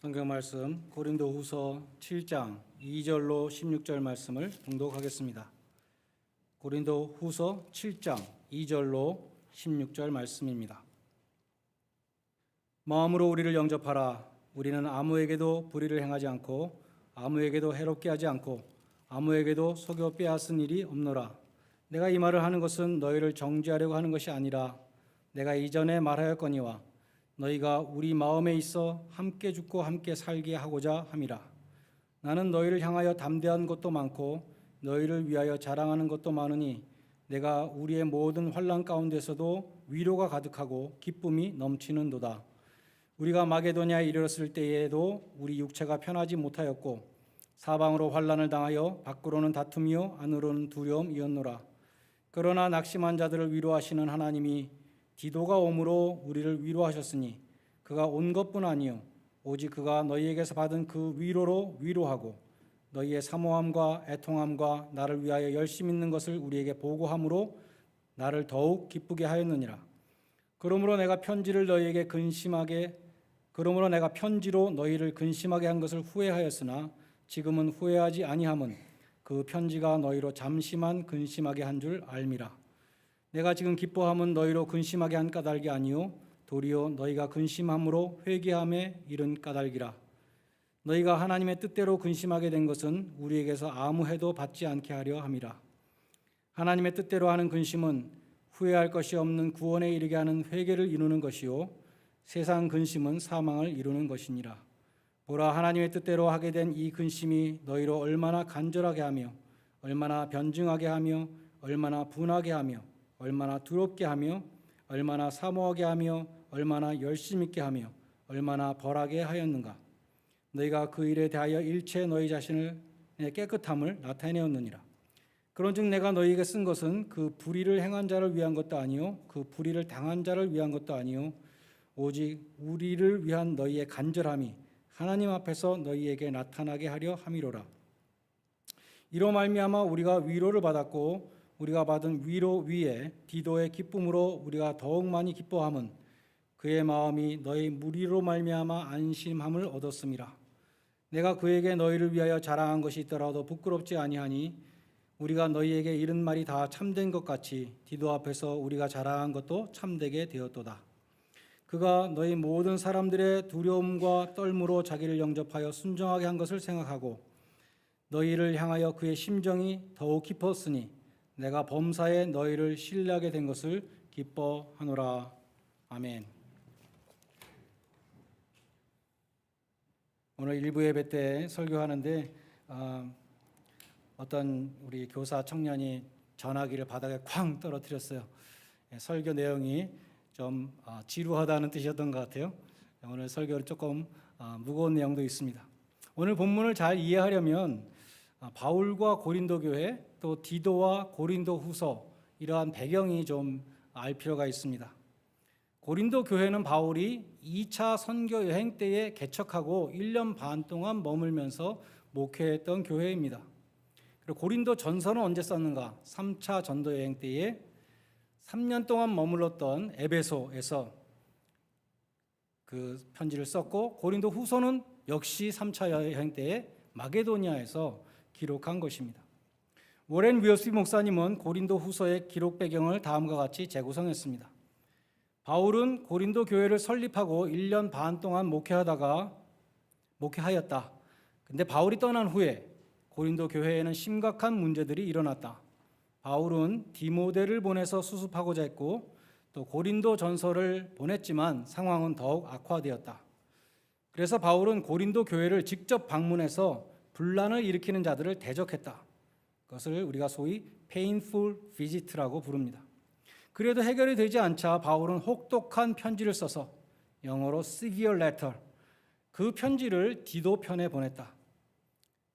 성경 말씀 고린도후서 7장 2절로 16절 말씀을 봉독하겠습니다. 고린도후서 7장 2절로 16절 말씀입니다. 마음으로 우리를 영접하라. 우리는 아무에게도 불의를 행하지 않고 아무에게도 해롭게 하지 않고 아무에게도 속여 빼앗은 일이 없노라. 내가 이 말을 하는 것은 너희를 정죄하려고 하는 것이 아니라 내가 이전에 말하였거니와 너희가 우리 마음에 있어 함께 죽고 함께 살게 하고자 함이라. 나는 너희를 향하여 담대한 것도 많고 너희를 위하여 자랑하는 것도 많으니 내가 우리의 모든 환난 가운데서도 위로가 가득하고 기쁨이 넘치는도다. 우리가 마게도냐에 이르렀을 때에도 우리 육체가 편하지 못하였고 사방으로 환난을 당하여 밖으로는 다툼이요 안으로는 두려움이었노라. 그러나 낙심한 자들을 위로하시는 하나님이 디도가 오므로 우리를 위로하셨으니 그가 온 것뿐 아니요 오직 그가 너희에게서 받은 그 위로로 위로하고 너희의 사모함과 애통함과 나를 위하여 열심 있는 것을 우리에게 보고함으로 나를 더욱 기쁘게 하였느니라. 그러므로 내가 편지로 너희를 근심하게 한 것을 후회하였으나 지금은 후회하지 아니함은 그 편지가 너희로 잠시만 근심하게 한 줄 알미라. 내가 지금 기뻐함은 너희로 근심하게 한 까닭이 아니요 도리어 너희가 근심함으로 회개함에 이른 까닭이라. 너희가 하나님의 뜻대로 근심하게 된 것은 우리에게서 아무 해도 받지 않게 하려 함이라. 하나님의 뜻대로 하는 근심은 후회할 것이 없는 구원에 이르게 하는 회개를 이루는 것이요 세상 근심은 사망을 이루는 것이니라. 보라, 하나님의 뜻대로 하게 된 이 근심이 너희로 얼마나 간절하게 하며 얼마나 변증하게 하며 얼마나 분하게 하며 얼마나 두렵게 하며 얼마나 사모하게 하며 얼마나 열심 있게 하며 얼마나 벌하게 하였는가. 너희가 그 일에 대하여 일체 너희 자신의 깨끗함을 나타내었느니라. 그런즉 내가 너희에게 쓴 것은 그 불의를 행한 자를 위한 것도 아니요 그 불의를 당한 자를 위한 것도 아니요 오직 우리를 위한 너희의 간절함이 하나님 앞에서 너희에게 나타나게 하려 함이로라. 이로 말미암아 우리가 위로를 받았고 우리가 받은 위로 위에 디도의 기쁨으로 우리가 더욱 많이 기뻐함은 그의 마음이 너희 무리로 말미암아 안심함을 얻었음이라. 내가 그에게 너희를 위하여 자랑한 것이 있더라도 부끄럽지 아니하니 우리가 너희에게 이른 말이 다 참된 것 같이 디도 앞에서 우리가 자랑한 것도 참되게 되었도다. 그가 너희 모든 사람들의 두려움과 떨므로 자기를 영접하여 순종하게 한 것을 생각하고 너희를 향하여 그의 심정이 더욱 깊었으니 내가 범사에 너희를 신뢰하게 된 것을 기뻐하노라. 아멘. 오늘 일부 예배 때 설교하는데 어떤 우리 교사 청년이 전화기를 바닥에 쾅 떨어뜨렸어요. 설교 내용이 좀 지루하다는 뜻이었던 것 같아요. 오늘 설교는 조금 무거운 내용도 있습니다. 오늘 본문을 잘 이해하려면 바울과 고린도 교회 또 디도와 고린도 후서 이러한 배경이 좀 알 필요가 있습니다. 고린도 교회는 바울이 2차 선교 여행 때에 개척하고 1년 반 동안 머물면서 목회했던 교회입니다. 그리고 고린도 전서는 언제 썼는가? 3차 전도 여행 때에 3년 동안 머물렀던 에베소에서 그 편지를 썼고 고린도 후서는 역시 3차 여행 때에 마게도니아에서 기록한 것입니다. 워렌 위어스비 목사님은 고린도 후서의 기록 배경을 다음과 같이 재구성했습니다. 바울은 고린도 교회를 설립하고 1년 반 동안 목회하였다. 근데 바울이 떠난 후에 고린도 교회에는 심각한 문제들이 일어났다. 바울은 디모데를 보내서 수습하고자 했고 또 고린도 전서를 보냈지만 상황은 더욱 악화되었다. 그래서 바울은 고린도 교회를 직접 방문해서 분란을 일으키는 자들을 대적했다. 그것을 우리가 소위 painful visit라고 부릅니다. 그래도 해결이 되지 않자 바울은 혹독한 편지를 써서 영어로 severe letter, 그 편지를 디도 편에 보냈다.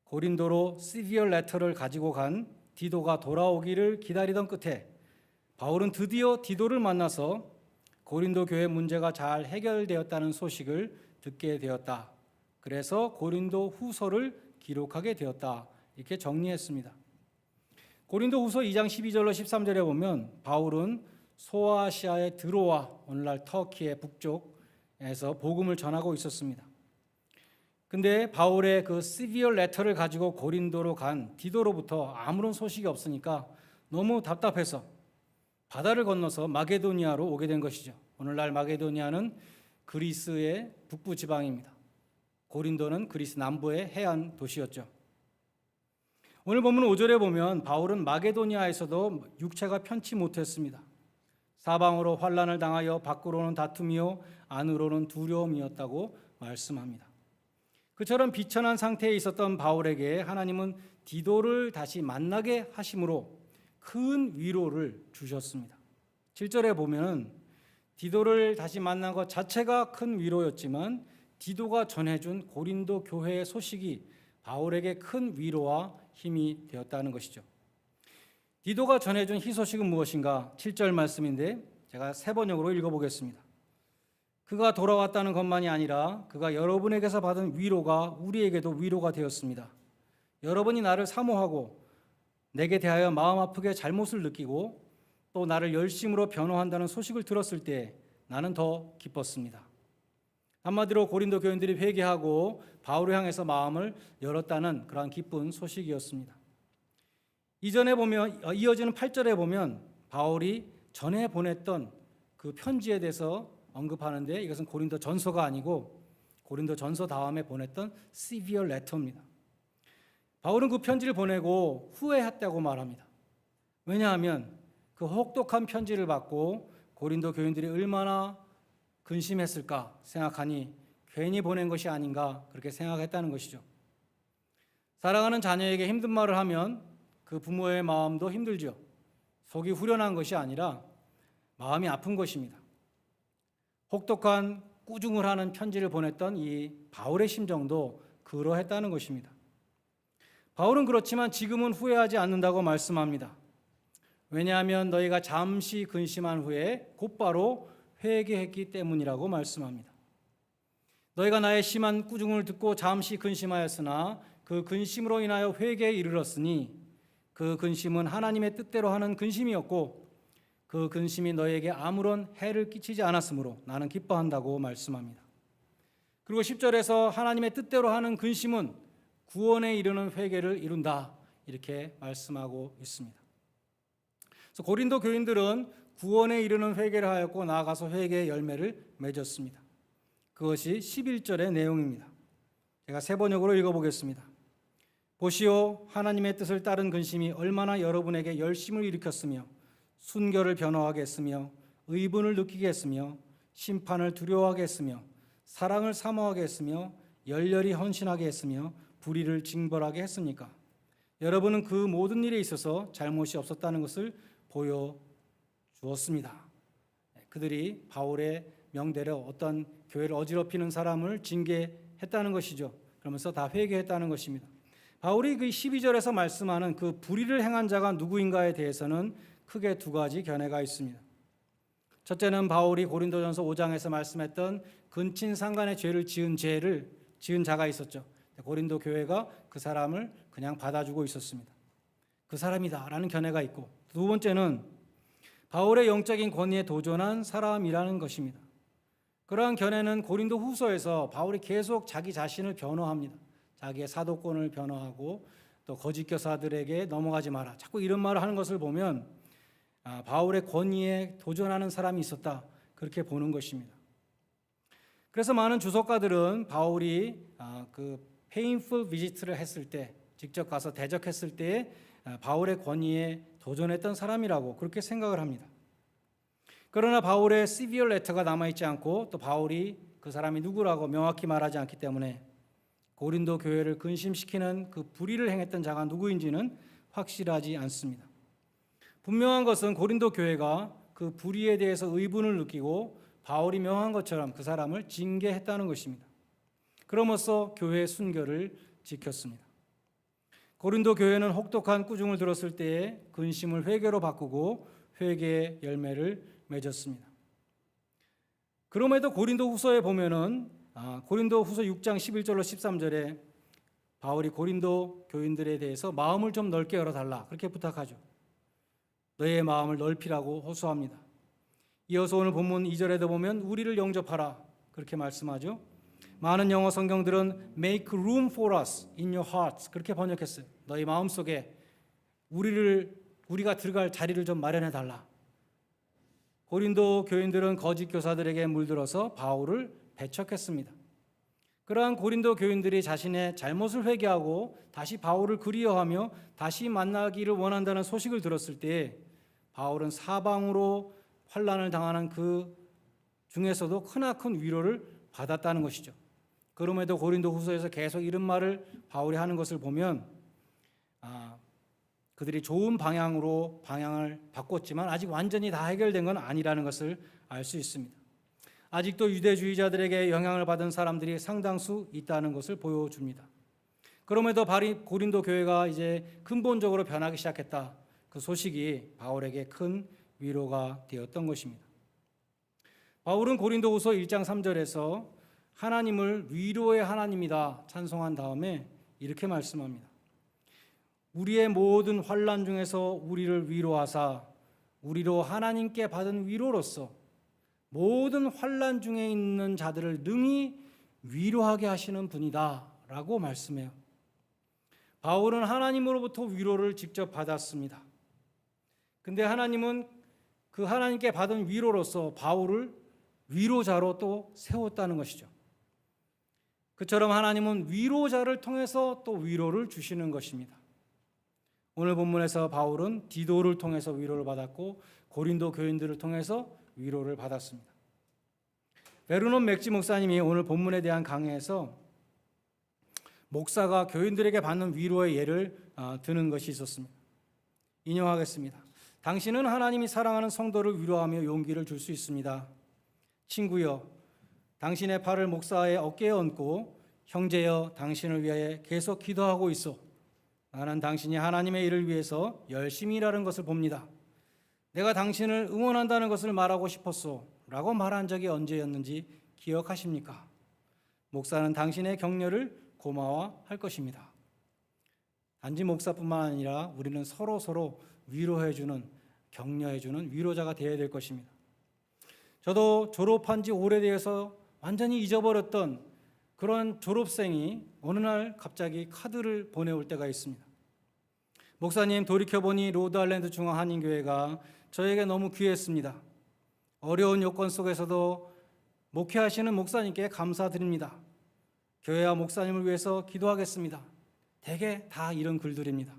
고린도로 severe letter를 가지고 간 디도가 돌아오기를 기다리던 끝에 바울은 드디어 디도를 만나서 고린도 교회 문제가 잘 해결되었다는 소식을 듣게 되었다. 그래서 고린도 후서를 기록하게 되었다. 이렇게 정리했습니다. 고린도 후서 2장 12절로 13절에 보면 바울은 소아시아의 드로아, 오늘날 터키의 북쪽에서 복음을 전하고 있었습니다. 근데 바울의 그 시비어 레터를 가지고 고린도로 간 디도로부터 아무런 소식이 없으니까 너무 답답해서 바다를 건너서 마게도니아로 오게 된 것이죠. 오늘날 마게도니아는 그리스의 북부 지방입니다. 고린도는 그리스 남부의 해안 도시였죠. 오늘 본문 5절에 보면 바울은 마게도니아에서도 육체가 편치 못했습니다. 사방으로 환난을 당하여 밖으로는 다툼이요 안으로는 두려움이었다고 말씀합니다. 그처럼 비천한 상태에 있었던 바울에게 하나님은 디도를 다시 만나게 하심으로 큰 위로를 주셨습니다. 7절에 보면 디도를 다시 만난 것 자체가 큰 위로였지만 디도가 전해준 고린도 교회의 소식이 바울에게 큰 위로와 힘이 되었다는 것이죠. 디도가 전해준 희소식은 무엇인가? 7절 말씀인데 제가 세 번역으로 읽어보겠습니다. 그가 돌아왔다는 것만이 아니라 그가 여러분에게서 받은 위로가 우리에게도 위로가 되었습니다. 여러분이 나를 사모하고 내게 대하여 마음 아프게 잘못을 느끼고 또 나를 열심으로 변호한다는 소식을 들었을 때 나는 더 기뻤습니다. 한마디로 고린도 교인들이 회개하고 바울을 향해서 마음을 열었다는 그러한 기쁜 소식이었습니다. 이전에 보면 이어지는 8절에 보면 바울이 전에 보냈던 그 편지에 대해서 언급하는데 이것은 고린도 전서가 아니고 고린도 전서 다음에 보냈던 시비어 레터입니다. 바울은 그 편지를 보내고 후회했다고 말합니다. 왜냐하면 그 혹독한 편지를 받고 고린도 교인들이 얼마나 근심했을까 생각하니 괜히 보낸 것이 아닌가 그렇게 생각했다는 것이죠. 사랑하는 자녀에게 힘든 말을 하면 그 부모의 마음도 힘들죠. 속이 후련한 것이 아니라 마음이 아픈 것입니다. 혹독한 꾸중을 하는 편지를 보냈던 이 바울의 심정도 그러했다는 것입니다. 바울은 그렇지만 지금은 후회하지 않는다고 말씀합니다. 왜냐하면 너희가 잠시 근심한 후에 곧바로 회개했기 때문이라고 말씀합니다. 너희가 나의 심한 꾸중을 듣고 잠시 근심하였으나 그 근심으로 인하여 회개에 이르렀으니 그 근심은 하나님의 뜻대로 하는 근심이었고 그 근심이 너희에게 아무런 해를 끼치지 않았으므로 나는 기뻐한다고 말씀합니다. 그리고 10절에서 하나님의 뜻대로 하는 근심은 구원에 이르는 회개를 이룬다 이렇게 말씀하고 있습니다. 그래서 고린도 교인들은 구원에 이르는 회개를 하였고 나아가서 회개의 열매를 맺었습니다. 그것이 11절의 내용입니다. 제가 세 번역으로 읽어보겠습니다. 보시오, 하나님의 뜻을 따른 근심이 얼마나 여러분에게 열심을 일으켰으며 순결을 변호하게 했으며 의분을 느끼게 했으며 심판을 두려워하게 했으며 사랑을 사모하게 했으며 열렬히 헌신하게 했으며 불의를 징벌하게 했습니까? 여러분은 그 모든 일에 있어서 잘못이 없었다는 것을 보여주었습니다. 그들이 바울의 명대로 어떤 교회를 어지럽히는 사람을 징계했다는 것이죠. 그러면서 다 회개했다는 것입니다. 바울이 그 12절에서 말씀하는 그 불의를 행한 자가 누구인가에 대해서는 크게 두 가지 견해가 있습니다. 첫째는 바울이 고린도전서 5장에서 말씀했던 근친상간의 죄를 지은 자가 있었죠. 고린도 교회가 그 사람을 그냥 받아주고 있었습니다. 그 사람이다라는 견해가 있고, 두 번째는 바울의 영적인 권위에 도전한 사람이라는 것입니다. 그러한 견해는 고린도 후서에서 바울이 계속 자기 자신을 변호합니다. 자기의 사도권을 변호하고 또 거짓 교사들에게 넘어가지 마라. 자꾸 이런 말을 하는 것을 보면 바울의 권위에 도전하는 사람이 있었다. 그렇게 보는 것입니다. 그래서 많은 주석가들은 바울이 그 페인풀 비지트를 했을 때, 직접 가서 대적했을 때 바울의 권위에 도전했던 사람이라고 그렇게 생각을 합니다. 그러나 바울의 시비어 레터가 남아있지 않고 또 바울이 그 사람이 누구라고 명확히 말하지 않기 때문에 고린도 교회를 근심시키는 그 불의를 행했던 자가 누구인지는 확실하지 않습니다. 분명한 것은 고린도 교회가 그 불의에 대해서 의분을 느끼고 바울이 명한 것처럼 그 사람을 징계했다는 것입니다. 그럼으로써 교회의 순결을 지켰습니다. 고린도 교회는 혹독한 꾸중을 들었을 때에 근심을 회개로 바꾸고 회개의 열매를 맺었습니다. 그럼에도 고린도 후서에 보면은 고린도 후서 6장 11절로 13절에 바울이 고린도 교인들에 대해서 마음을 좀 넓게 열어달라 그렇게 부탁하죠. 너의 마음을 넓히라고 호소합니다. 이어서 오늘 본문 2절에도 보면 우리를 영접하라 그렇게 말씀하죠. 많은 영어 성경들은 make room for us in your hearts 그렇게 번역했어요. 너희 마음속에 우리가 들어갈 자리를 좀 마련해 달라. 고린도 교인들은 거짓 교사들에게 물들어서 바울을 배척했습니다. 그러한 고린도 교인들이 자신의 잘못을 회개하고 다시 바울을 그리워하며 다시 만나기를 원한다는 소식을 들었을 때 바울은 사방으로 환난을 당하는 그 중에서도 크나큰 위로를 받았다는 것이죠. 그럼에도 고린도 후서에서 계속 이런 말을 바울이 하는 것을 보면 그들이 좋은 방향을 바꿨지만 아직 완전히 다 해결된 건 아니라는 것을 알 수 있습니다. 아직도 유대주의자들에게 영향을 받은 사람들이 상당수 있다는 것을 보여줍니다. 그럼에도 고린도 교회가 이제 근본적으로 변하기 시작했다. 그 소식이 바울에게 큰 위로가 되었던 것입니다. 바울은 고린도후서 1장 3절에서 하나님을 위로의 하나님이다 찬송한 다음에 이렇게 말씀합니다. 우리의 모든 환난 중에서 우리를 위로하사 우리로 하나님께 받은 위로로서 모든 환난 중에 있는 자들을 능히 위로하게 하시는 분이다 라고 말씀해요. 바울은 하나님으로부터 위로를 직접 받았습니다. 근데 하나님은 그 하나님께 받은 위로로서 바울을 위로자로 또 세웠다는 것이죠. 그처럼 하나님은 위로자를 통해서 또 위로를 주시는 것입니다. 오늘 본문에서 바울은 디도를 통해서 위로를 받았고 고린도 교인들을 통해서 위로를 받았습니다. 베르논 맥지 목사님이 오늘 본문에 대한 강해에서 목사가 교인들에게 받는 위로의 예를 드는 것이 있었습니다. 인용하겠습니다. 당신은 하나님이 사랑하는 성도를 위로하며 용기를 줄 수 있습니다. 친구여, 당신의 팔을 목사의 어깨에 얹고 형제여, 당신을 위하여 계속 기도하고 있어. 나는 당신이 하나님의 일을 위해서 열심히 일하는 것을 봅니다. 내가 당신을 응원한다는 것을 말하고 싶었소 라고 말한 적이 언제였는지 기억하십니까? 목사는 당신의 격려를 고마워할 것입니다. 단지 목사뿐만 아니라 우리는 서로 위로해주는, 격려해주는 위로자가 되어야 될 것입니다. 저도 졸업한 지 오래돼서 완전히 잊어버렸던 그런 졸업생이 어느 날 갑자기 카드를 보내올 때가 있습니다. 목사님, 돌이켜보니 로드아일랜드 중앙한인교회가 저에게 너무 귀했습니다. 어려운 요건 속에서도 목회하시는 목사님께 감사드립니다. 교회와 목사님을 위해서 기도하겠습니다. 대개 다 이런 글들입니다.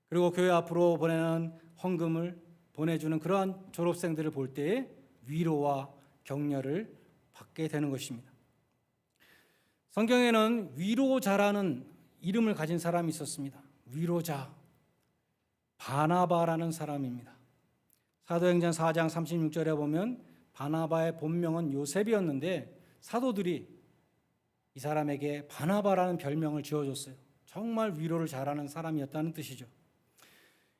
그리고 교회 앞으로 보내는 헌금을 보내주는 그러한 졸업생들을 볼 때에 위로와 격려를 받게 되는 것입니다. 성경에는 위로자라는 이름을 가진 사람이 있었습니다. 위로자, 바나바라는 사람입니다. 사도행전 4장 36절에 보면 바나바의 본명은 요셉이었는데 사도들이 이 사람에게 바나바라는 별명을 지어줬어요. 정말 위로를 잘하는 사람이었다는 뜻이죠.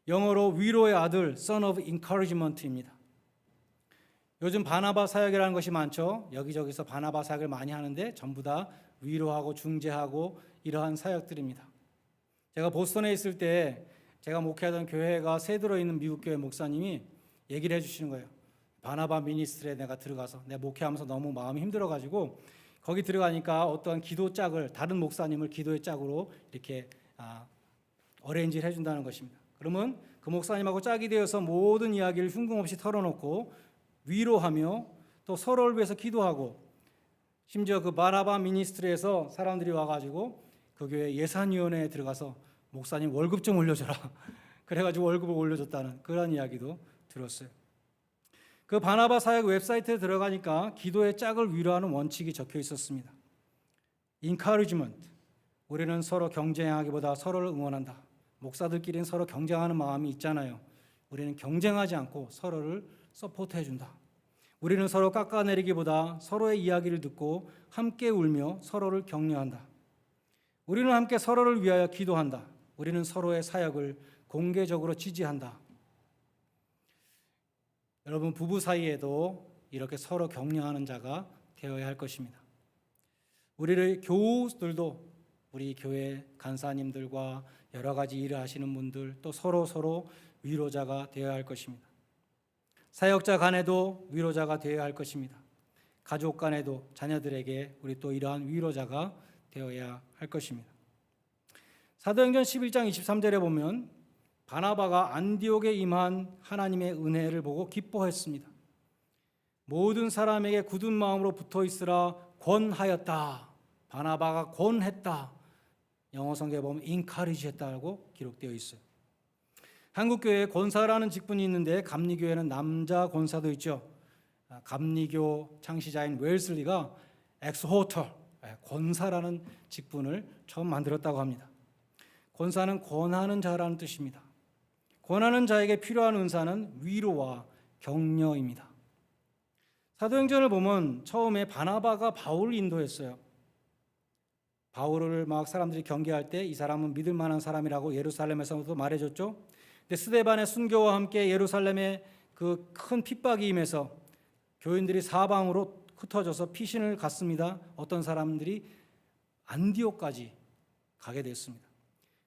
영어로 위로의 아들, son of encouragement입니다. 요즘 바나바 사역이라는 것이 많죠. 여기저기서 바나바 사역을 많이 하는데 전부 다 위로하고 중재하고 이러한 사역들입니다. 제가 보스턴에 있을 때 제가 목회하던 교회가 새 들어있는 미국 교회 목사님이 얘기를 해주시는 거예요. 바나바 미니스트리에 내가 들어가서 내가 목회하면서 너무 마음이 힘들어가지고 거기 들어가니까 어떠한 기도 짝을, 다른 목사님을 기도의 짝으로 이렇게 어레인지를 해준다는 것입니다. 그러면 그 목사님하고 짝이 되어서 모든 이야기를 흉금없이 털어놓고 위로하며 또 서로를 위해서 기도하고, 심지어 그 바나바 미니스트리에서 사람들이 와가지고 그 교회 예산위원회에 들어가서 목사님 월급 좀 올려줘라 그래가지고 월급을 올려줬다는 그런 이야기도 들었어요. 그 바나바 사역 웹사이트에 들어가니까 기도의 짝을 위로하는 원칙이 적혀 있었습니다. encouragement, 우리는 서로 경쟁하기보다 서로를 응원한다. 목사들끼리는 서로 경쟁하는 마음이 있잖아요. 우리는 경쟁하지 않고 서로를 서포트해준다. 우리는 서로 깎아내리기보다 서로의 이야기를 듣고 함께 울며 서로를 격려한다. 우리는 함께 서로를 위하여 기도한다. 우리는 서로의 사역을 공개적으로 지지한다. 여러분, 부부 사이에도 이렇게 서로 격려하는 자가 되어야 할 것입니다. 우리를 교우들도, 우리 교회 간사님들과 여러 가지 일을 하시는 분들 또 서로 위로자가 되어야 할 것입니다. 사역자 간에도 위로자가 되어야 할 것입니다. 가족 간에도 자녀들에게 우리 또 이러한 위로자가 되어야 할 것입니다. 사도행전 11장 23절에 보면 바나바가 안디옥에 임한 하나님의 은혜를 보고 기뻐했습니다. 모든 사람에게 굳은 마음으로 붙어 있으라 권하였다. 바나바가 권했다. 영어 성경에 보면 encourage했다고 기록되어 있어요. 한국교회에 권사라는 직분이 있는데 감리교회는 남자 권사도 있죠. 감리교 창시자인 웰슬리가 exhorter, 권사라는 직분을 처음 만들었다고 합니다. 권사는 권하는 자라는 뜻입니다. 권하는 자에게 필요한 은사는 위로와 격려입니다. 사도행전을 보면 처음에 바나바가 바울을 인도했어요. 바울을 막 사람들이 경계할 때 이 사람은 믿을 만한 사람이라고 예루살렘에서도 말해줬죠. 근데 스데반의 순교와 함께 예루살렘에 그 큰 핍박이 임해서 교인들이 사방으로 흩어져서 피신을 갔습니다. 어떤 사람들이 안디옥까지 가게 됐습니다.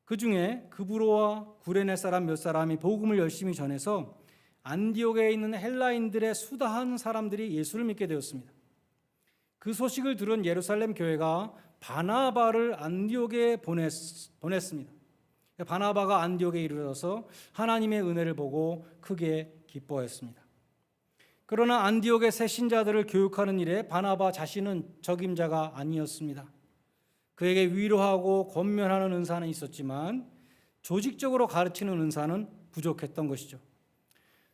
그 중에 그브로와 구레네 사람 몇 사람이 복음을 열심히 전해서 안디옥에 있는 헬라인들의 수다한 사람들이 예수를 믿게 되었습니다. 그 소식을 들은 예루살렘 교회가 바나바를 안디옥에 보냈습니다. 바나바가 안디옥에 이르러서 하나님의 은혜를 보고 크게 기뻐했습니다. 그러나 안디옥의 새 신자들을 교육하는 일에 바나바 자신은 적임자가 아니었습니다. 그에게 위로하고 권면하는 은사는 있었지만 조직적으로 가르치는 은사는 부족했던 것이죠.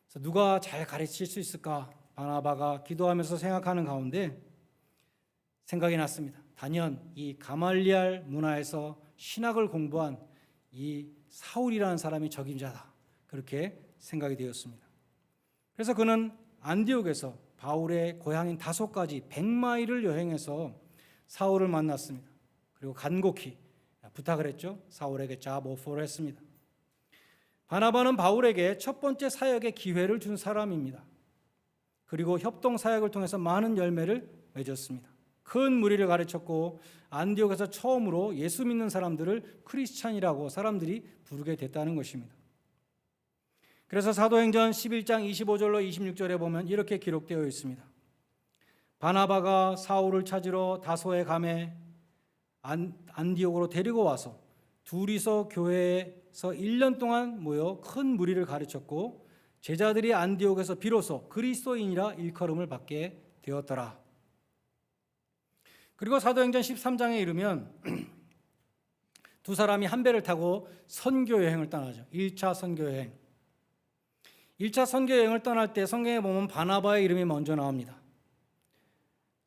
그래서 누가 잘 가르칠 수 있을까? 바나바가 기도하면서 생각하는 가운데 생각이 났습니다. 단연 이 가말리알 문화에서 신학을 공부한 이 사울이라는 사람이 적임자다. 그렇게 생각이 되었습니다. 그래서 그는 안디옥에서 바울의 고향인 다소까지 100마일을 여행해서 사울을 만났습니다. 그리고 간곡히 부탁을 했죠. 사울에게 잡 오퍼를 했습니다. 바나바는 바울에게 첫 번째 사역의 기회를 준 사람입니다. 그리고 협동 사역을 통해서 많은 열매를 맺었습니다. 큰 무리를 가르쳤고 안디옥에서 처음으로 예수 믿는 사람들을 크리스찬이라고 사람들이 부르게 됐다는 것입니다. 그래서 사도행전 11장 25절로 26절에 보면 이렇게 기록되어 있습니다. 바나바가 사울을 찾으러 다소에 가매 안디옥으로 데리고 와서 둘이서 교회에서 1년 동안 모여 큰 무리를 가르쳤고 제자들이 안디옥에서 비로소 그리스도인이라 일컬음을 받게 되었더라. 그리고 사도행전 13장에 이르면 두 사람이 한 배를 타고 선교 여행을 떠나죠. 1차 선교 여행. 1차 선교 여행을 떠날 때 성경에 보면 바나바의 이름이 먼저 나옵니다.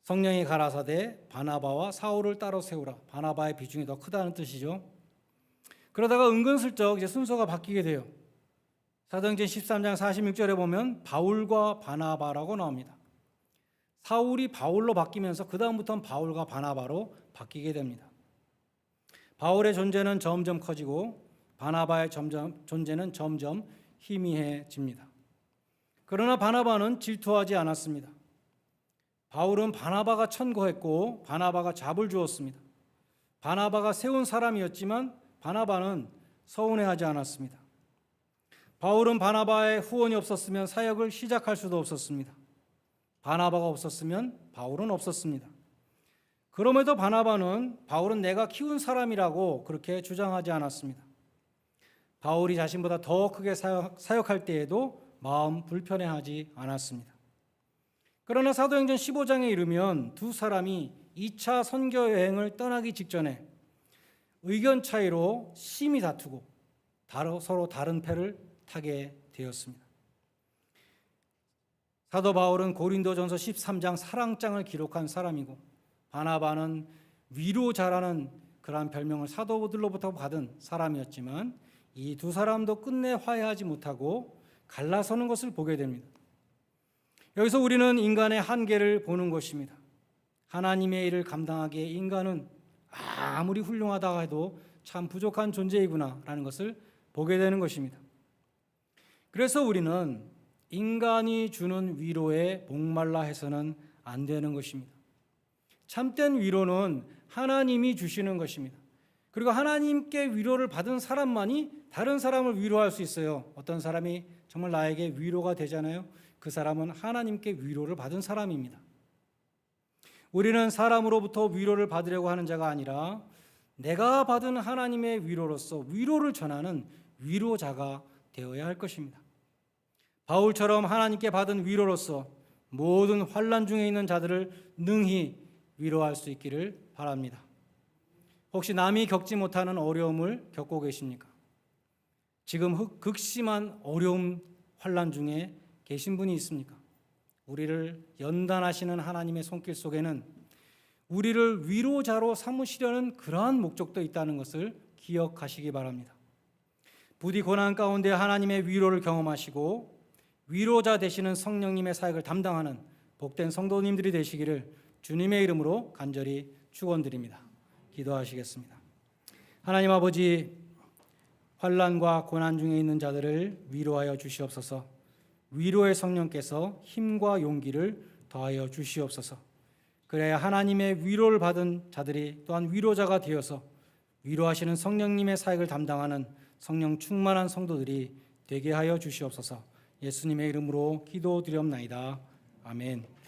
성령이 가라사대 바나바와 사울을 따로 세우라. 바나바의 비중이 더 크다는 뜻이죠. 그러다가 은근슬쩍 이제 순서가 바뀌게 돼요. 사도행전 13장 46절에 보면 바울과 바나바라고 나옵니다. 사울이 바울로 바뀌면서 그 다음부터는 바울과 바나바로 바뀌게 됩니다. 바울의 존재는 점점 커지고 바나바의 존재는 점점 희미해집니다. 그러나 바나바는 질투하지 않았습니다. 바울은 바나바가 천거했고 바나바가 잡을 주었습니다. 바나바가 세운 사람이었지만 바나바는 서운해하지 않았습니다. 바울은 바나바의 후원이 없었으면 사역을 시작할 수도 없었습니다. 바나바가 없었으면 바울은 없었습니다. 그럼에도 바울은 내가 키운 사람이라고 그렇게 주장하지 않았습니다. 바울이 자신보다 더 크게 사역할 때에도 마음 불편해하지 않았습니다. 그러나 사도행전 15장에 이르면 두 사람이 2차 선교 여행을 떠나기 직전에 의견 차이로 심히 다투고 서로 다른 패를 타게 되었습니다. 사도 바울은 고린도전서 13장 사랑장을 기록한 사람이고 바나바는 위로자라는 그러한 별명을 사도들로부터 받은 사람이었지만 이 두 사람도 끝내 화해하지 못하고 갈라서는 것을 보게 됩니다. 여기서 우리는 인간의 한계를 보는 것입니다. 하나님의 일을 감당하기에 인간은 아무리 훌륭하다 해도 참 부족한 존재이구나라는 것을 보게 되는 것입니다. 그래서 우리는 인간이 주는 위로에 목말라 해서는 안 되는 것입니다. 참된 위로는 하나님이 주시는 것입니다. 그리고 하나님께 위로를 받은 사람만이 다른 사람을 위로할 수 있어요. 어떤 사람이 정말 나에게 위로가 되잖아요. 그 사람은 하나님께 위로를 받은 사람입니다. 우리는 사람으로부터 위로를 받으려고 하는 자가 아니라 내가 받은 하나님의 위로로서 위로를 전하는 위로자가 되어야 할 것입니다. 바울처럼 하나님께 받은 위로로서 모든 환난 중에 있는 자들을 능히 위로할 수 있기를 바랍니다. 혹시 남이 겪지 못하는 어려움을 겪고 계십니까? 지금 극심한 어려움, 환난 중에 계신 분이 있습니까? 우리를 연단하시는 하나님의 손길 속에는 우리를 위로자로 삼으시려는 그러한 목적도 있다는 것을 기억하시기 바랍니다. 부디 고난 가운데 하나님의 위로를 경험하시고 위로자 되시는 성령님의 사역을 담당하는 복된 성도님들이 되시기를 주님의 이름으로 간절히 축원드립니다. 기도하시겠습니다. 하나님 아버지, 환난과 고난 중에 있는 자들을 위로하여 주시옵소서. 위로의 성령께서 힘과 용기를 더하여 주시옵소서. 그래야 하나님의 위로를 받은 자들이 또한 위로자가 되어서 위로하시는 성령님의 사역을 담당하는 성령 충만한 성도들이 되게 하여 주시옵소서. 예수님의 이름으로 기도드리옵나이다. 아멘.